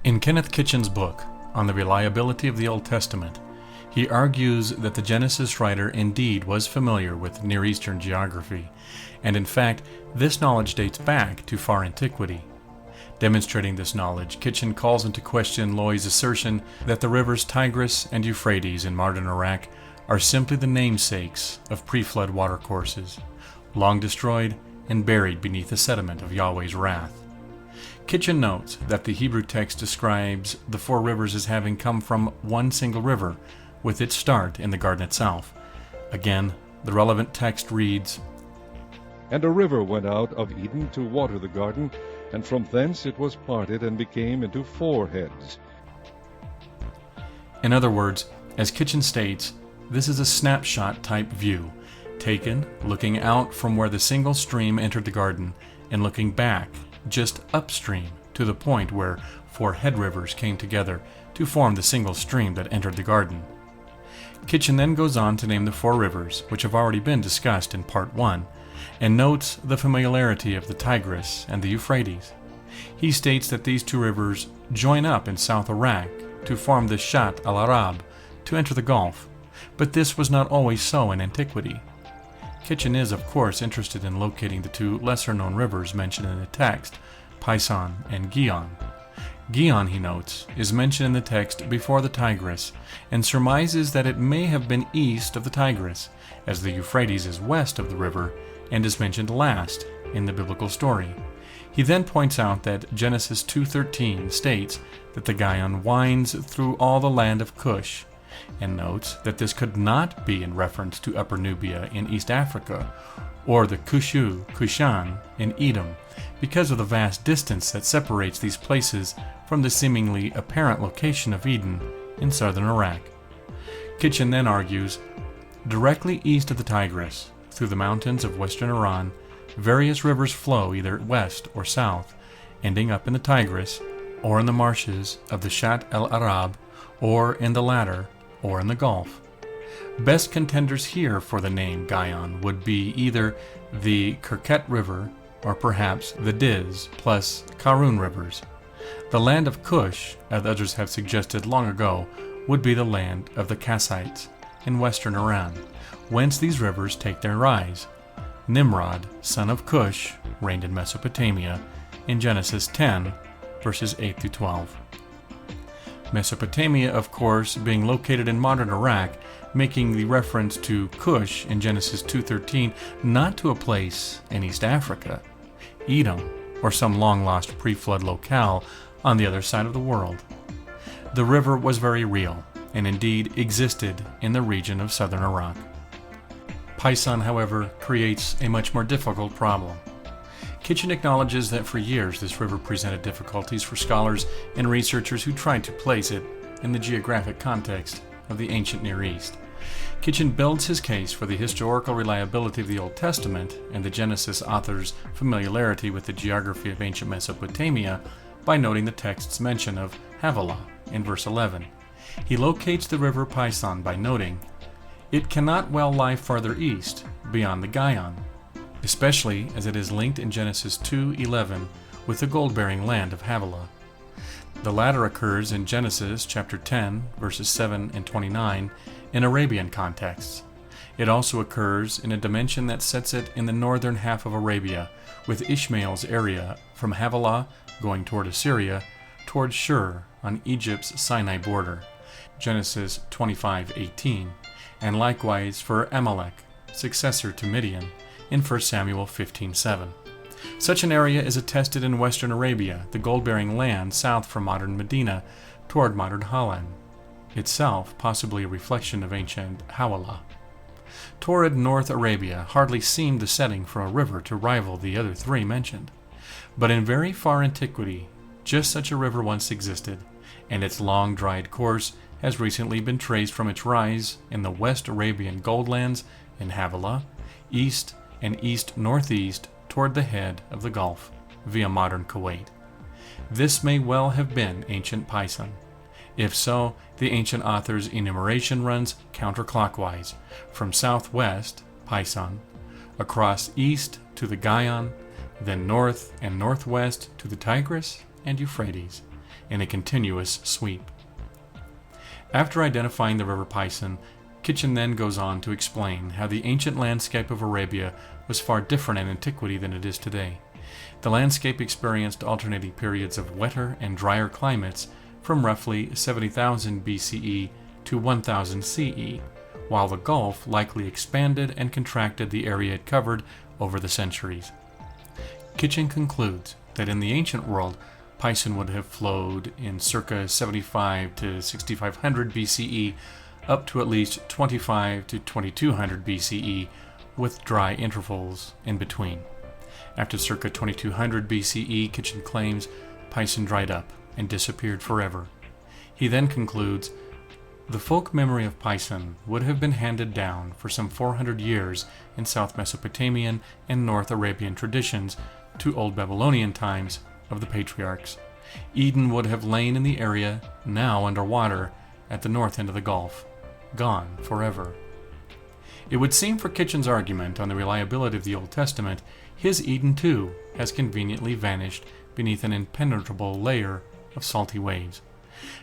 In Kenneth Kitchen's book on the reliability of the Old Testament, he argues that the Genesis writer indeed was familiar with Near Eastern geography, and in fact, this knowledge dates back to far antiquity. Demonstrating this knowledge, Kitchen calls into question Loy's assertion that the rivers Tigris and Euphrates in modern Iraq are simply the namesakes of pre-flood watercourses, long destroyed and buried beneath the sediment of Yahweh's wrath. Kitchen notes that the Hebrew text describes the four rivers as having come from one single river, with its start in the garden itself. Again, the relevant text reads, "And a river went out of Eden to water the garden, and from thence it was parted and became into four heads." In other words, as Kitchen states, this is a snapshot-type view, taken looking out from where the single stream entered the garden and looking back, just upstream, to the point where four head rivers came together to form the single stream that entered the garden. Kitchen then goes on to name the four rivers, which have already been discussed in Part 1, and notes the familiarity of the Tigris and the Euphrates. He states that these two rivers join up in South Iraq to form the Shat al-Arab to enter the Gulf, but this was not always so in antiquity. Kitchen is, of course, interested in locating the two lesser-known rivers mentioned in the text, Pison and Gihon. Gihon, he notes, is mentioned in the text before the Tigris, and surmises that it may have been east of the Tigris, as the Euphrates is west of the river and is mentioned last in the biblical story. He then points out that Genesis 2:13 states that the Gihon winds through all the land of Cush, and notes that this could not be in reference to Upper Nubia in East Africa, or the Kushan in Edom, because of the vast distance that separates these places from the seemingly apparent location of Eden in southern Iraq. Kitchen then argues, directly east of the Tigris, through the mountains of western Iran, various rivers flow either west or south, ending up in the Tigris, or in the marshes of the Shat al-Arab, or in the latter, or in the Gulf. Best contenders here for the name Gihon would be either the Kirket River or perhaps the Diz plus Karun rivers. The land of Cush, as others have suggested long ago, would be the land of the Kassites in western Iran, whence these rivers take their rise. Nimrod, son of Cush, reigned in Mesopotamia in Genesis 10, verses 8 through 12. Mesopotamia, of course, being located in modern Iraq, making the reference to Cush in Genesis 2:13 not to a place in East Africa, Edom, or some long-lost pre-flood locale on the other side of the world. The river was very real, and indeed existed in the region of southern Iraq. Pison, however, creates a much more difficult problem. Kitchen acknowledges that for years this river presented difficulties for scholars and researchers who tried to place it in the geographic context of the ancient Near East. Kitchen builds his case for the historical reliability of the Old Testament and the Genesis author's familiarity with the geography of ancient Mesopotamia by noting the text's mention of Havilah in verse 11. He locates the river Pison by noting, "It cannot well lie farther east, beyond the Gihon, especially as it is linked in Genesis 2:11 with the gold-bearing land of Havilah." The latter occurs in Genesis chapter 10, verses 7 and 29, in Arabian contexts. It also occurs in a dimension that sets it in the northern half of Arabia, with Ishmael's area from Havilah going toward Assyria, toward Shur on Egypt's Sinai border, Genesis 25:18, and likewise for Amalek, successor to Midian, in 1 Samuel 15:7. Such an area is attested in western Arabia, the gold-bearing land south from modern Medina toward modern Haran, itself possibly a reflection of ancient Havilah. Torrid North Arabia hardly seemed the setting for a river to rival the other three mentioned. But in very far antiquity, just such a river once existed, and its long dried course has recently been traced from its rise in the West Arabian goldlands in Havilah, east and east-northeast toward the head of the Gulf, via modern Kuwait. This may well have been ancient Pison. If so, the ancient author's enumeration runs counterclockwise, from southwest, Pison, across east to the Gihon, then north and northwest to the Tigris and Euphrates, in a continuous sweep. After identifying the River Pison, Kitchen then goes on to explain how the ancient landscape of Arabia was far different in antiquity than it is today. The landscape experienced alternating periods of wetter and drier climates from roughly 70,000 BCE to 1000 CE, while the Gulf likely expanded and contracted the area it covered over the centuries. Kitchen concludes that in the ancient world, Pison would have flowed in circa 75 to 6500 BCE up to at least 25 to 2200 BCE, with dry intervals in between. After circa 2200 BCE, Kitchen claims Pison dried up and disappeared forever. He then concludes, the folk memory of Pison would have been handed down for some 400 years in South Mesopotamian and North Arabian traditions to Old Babylonian times of the patriarchs. Eden would have lain in the area, now underwater, at the north end of the Gulf, gone forever. It would seem for Kitchen's argument on the reliability of the Old Testament, his Eden too has conveniently vanished beneath an impenetrable layer of salty waves.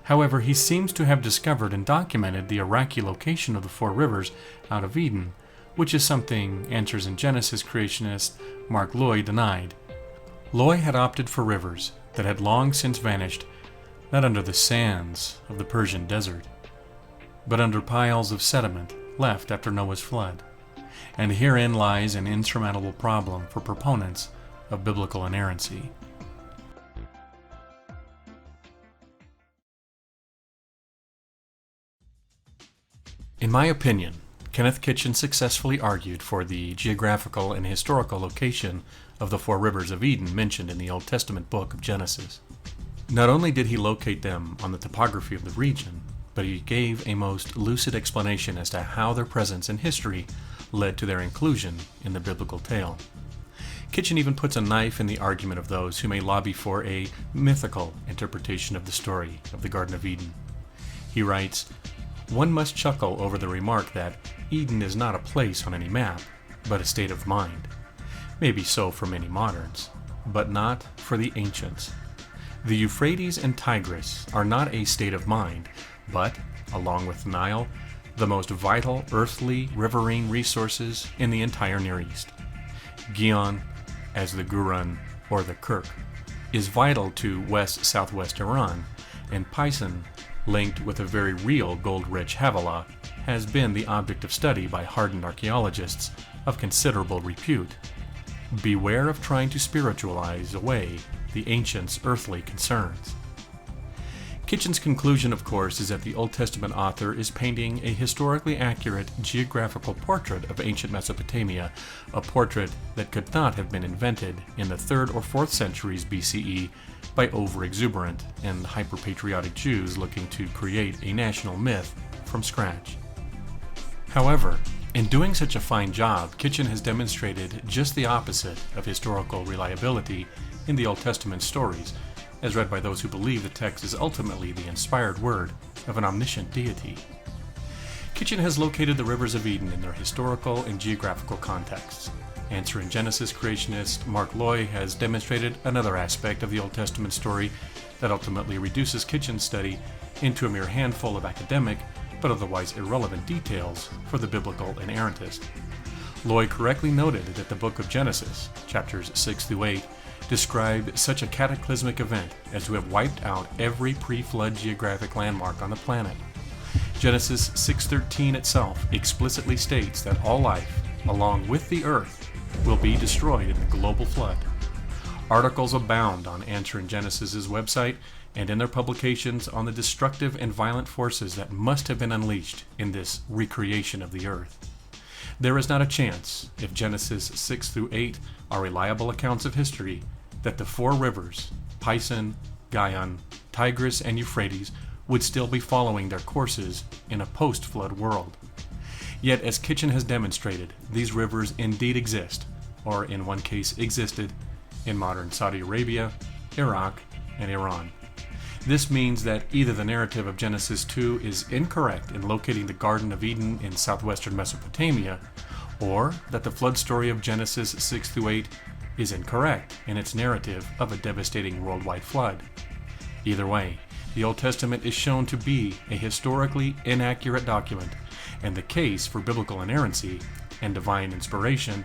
However, he seems to have discovered and documented the Iraqi location of the four rivers out of Eden, which is something Answers in Genesis creationist Mark Loy denied. Loy had opted for rivers that had long since vanished, not under the sands of the Persian desert, but under piles of sediment left after Noah's flood. And herein lies an insurmountable problem for proponents of biblical inerrancy. In my opinion, Kenneth Kitchen successfully argued for the geographical and historical location of the four rivers of Eden mentioned in the Old Testament book of Genesis. Not only did he locate them on the topography of the region, but he gave a most lucid explanation as to how their presence in history led to their inclusion in the biblical tale. Kitchen even puts a knife in the argument of those who may lobby for a mythical interpretation of the story of the Garden of Eden. He writes, one must chuckle over the remark that Eden is not a place on any map, but a state of mind. Maybe so for many moderns, but not for the ancients. The Euphrates and Tigris are not a state of mind, but, along with the Nile, the most vital earthly riverine resources in the entire Near East. Gihon, as the Gurun or the Kirk, is vital to west-southwest Iran, and Pison, linked with a very real gold-rich Havilah, has been the object of study by hardened archaeologists of considerable repute. Beware of trying to spiritualize away the ancients' earthly concerns. Kitchen's conclusion, of course, is that the Old Testament author is painting a historically accurate geographical portrait of ancient Mesopotamia, a portrait that could not have been invented in the 3rd or 4th centuries BCE by over-exuberant and hyper-patriotic Jews looking to create a national myth from scratch. However, in doing such a fine job, Kitchen has demonstrated just the opposite of historical reliability in the Old Testament stories, as read by those who believe the text is ultimately the inspired word of an omniscient deity. Kitchen has located the rivers of Eden in their historical and geographical contexts. Answer in Genesis creationist Mark Loy has demonstrated another aspect of the Old Testament story that ultimately reduces Kitchen's study into a mere handful of academic but otherwise irrelevant details for the biblical inerrantist. Loy correctly noted that the book of Genesis, chapters 6 through 8, describe such a cataclysmic event as to have wiped out every pre-flood geographic landmark on the planet. Genesis 6:13 itself explicitly states that all life, along with the earth, will be destroyed in the global flood. Articles abound on Answer in Genesis' website and in their publications on the destructive and violent forces that must have been unleashed in this recreation of the earth. There is not a chance, if Genesis 6 through 8 are reliable accounts of history, that the four rivers, Pison, Gihon, Tigris, and Euphrates, would still be following their courses in a post-flood world. Yet, as Kitchen has demonstrated, these rivers indeed exist, or in one case existed, in modern Saudi Arabia, Iraq, and Iran. This means that either the narrative of Genesis 2 is incorrect in locating the Garden of Eden in southwestern Mesopotamia, or that the flood story of Genesis 6 through 8 is incorrect in its narrative of a devastating worldwide flood. Either way, the Old Testament is shown to be a historically inaccurate document, and the case for biblical inerrancy and divine inspiration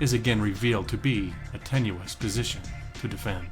is again revealed to be a tenuous position to defend.